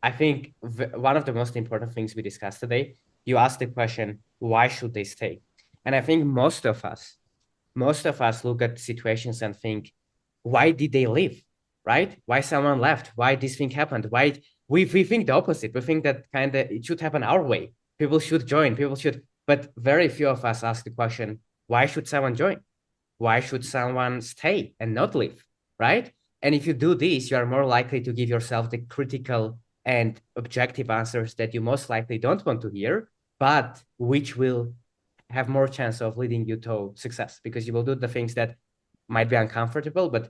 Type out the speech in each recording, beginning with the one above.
I think one of the most important things we discussed today, you asked the question, why should they stay? And I think most of us look at situations and think, why did they leave? Right? Why someone left? Why this thing happened? Why we think the opposite. We think that kind of it should happen our way. People should join. People should, but very few of us ask the question, why should someone join? Why should someone stay and not leave? Right? And if you do this, you are more likely to give yourself the critical and objective answers that you most likely don't want to hear, but which will have more chance of leading you to success, because you will do the things that might be uncomfortable, but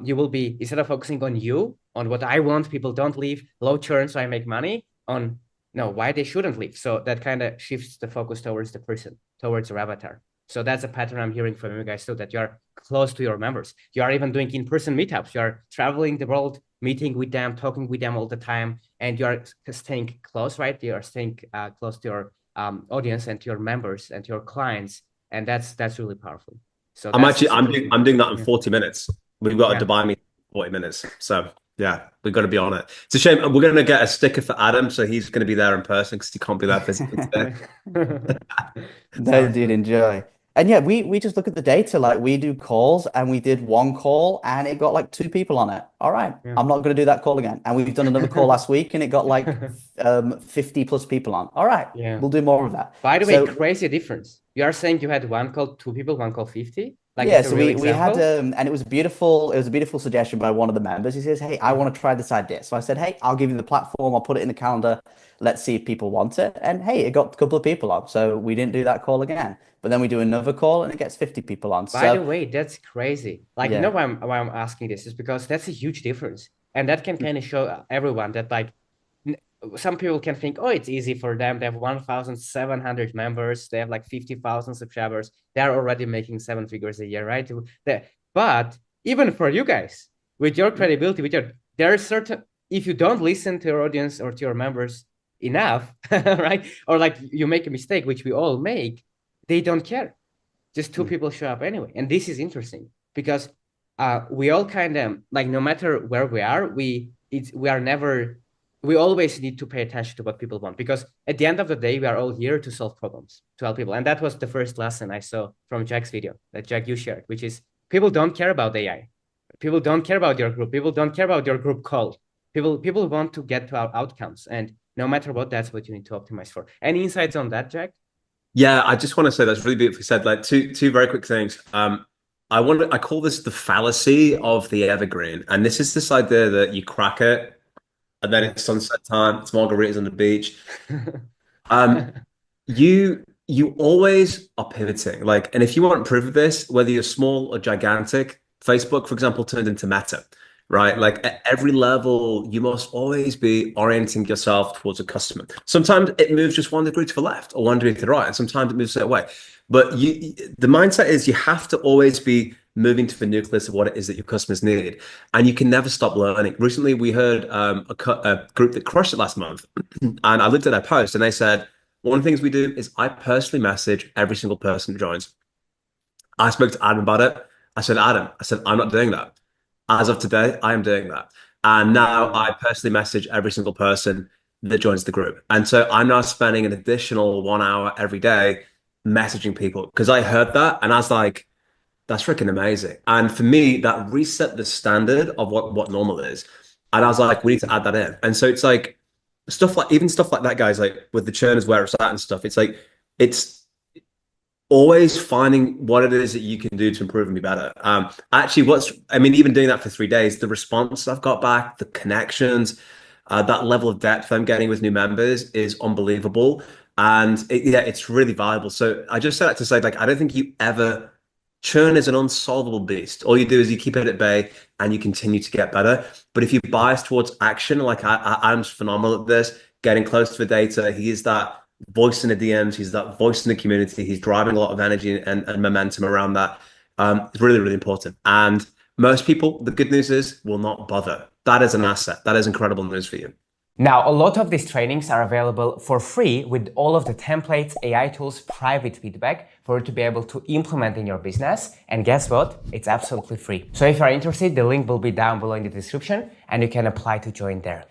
you will be, instead of focusing on you, on what I want, people don't leave, low churn, so I make money, on no, why they shouldn't leave. So that kind of shifts the focus towards the person, towards your avatar. So that's a pattern I'm hearing from you guys too, that you're close to your members. You are even doing in-person meetups. You are traveling the world, meeting with them, talking with them all the time, and you are staying close, right? You are staying close to your audience and to your members and to your clients, and that's really powerful. So I'm doing that in yeah. 40 minutes. We've got Yeah. a Dubai meeting in 40 minutes. So yeah, we've got to be on it. It's a shame. We're going to get a sticker for Adam, so he's going to be there in person because he can't be there physically today. No, Sounds dude, good. enjoy. And yeah, we just look at the data. Like we do calls and we did one call and it got like two people on it. All right, Yeah. I'm not going to do that call again. And we've done another call last week and it got like 50 plus people on. All right, Yeah. we'll do more of that. By the way, So crazy difference. You are saying you had one call, two people, one call 50? Like yeah, it's a so real we had example? and it was a beautiful suggestion by one of the members. He says, "Hey, I want to try this idea." So I said, "Hey, I'll give you the platform. I'll put it in the calendar. Let's see if people want it." And hey, it got a couple of people on. So we didn't do that call again. But then we do another call and it gets 50 people on. By the So way, that's crazy. Like, you know yeah. why I'm asking this is because that's a huge difference. And that can kind of show everyone that like some people can think, oh, it's easy for them. They have 1,700 members. They have like 50,000 subscribers. They're already making seven figures a year, right? But even for you guys, with your credibility, there are certain, if you don't listen to your audience or to your members enough, right? Or like you make a mistake, which we all make, they don't care. Just two people show up anyway. And this is interesting because we all kind of like, no matter where we are, we always need to pay attention to what people want, because at the end of the day, we are all here to solve problems, to help people. And that was the first lesson I saw from Jack's video that Jack, you shared, which is people don't care about AI. People don't care about your group. People don't care about your group call. People want to get to our outcomes. And no matter what, that's what you need to optimize for. Any insights on that, Jack? Yeah, I just want to say that's really beautifully said. Like two very quick things. I call this the fallacy of the evergreen, and this is this idea that you crack it, and then Yeah. it's sunset time, it's margaritas on the beach. Um, you always are pivoting. Like, and if you want proof of this, whether you're small or gigantic, Facebook, for example, turned into Meta, right? Like at every level, you must always be orienting yourself towards a customer. Sometimes it moves just 1 degree to the left or 1 degree to the right, and sometimes it moves a certain way. But the mindset is you have to always be moving to the nucleus of what it is that your customers need, and you can never stop learning. Recently, we heard a group that crushed it last month, and I looked at their post, and they said one of the things we do is I personally message every single person who joins. I spoke to Adam about it. I said, Adam, I said, I'm not doing that. As of today, I am doing that. And now I personally message every single person that joins the group. And so I'm now spending an additional 1 hour every day messaging people because I heard that and I was like, that's freaking amazing. And for me, that reset the standard of what normal is. And I was like, we need to add that in. And so it's like stuff like that, guys, like with the churn is where it's at and stuff. It's like it's always finding what it is that you can do to improve and be better. Actually, even doing that for 3 days, the response I've got back, the connections, that level of depth I'm getting with new members is unbelievable. And it's really valuable. So I just say that to say, like, I don't think you ever churn is an unsolvable beast. All you do is you keep it at bay and you continue to get better. But if you bias towards action, like I'm phenomenal at this, getting close to the data, he is that voice in the DMs, he's that voice in the community, he's driving a lot of energy and momentum around that. It's really, really important. And most people, the good news is, will not bother. That is an asset. That is incredible news for you. Now, a lot of these trainings are available for free with all of the templates, AI tools, private feedback for you to be able to implement in your business. And guess what? It's absolutely free. So if you're interested, the link will be down below in the description and you can apply to join there.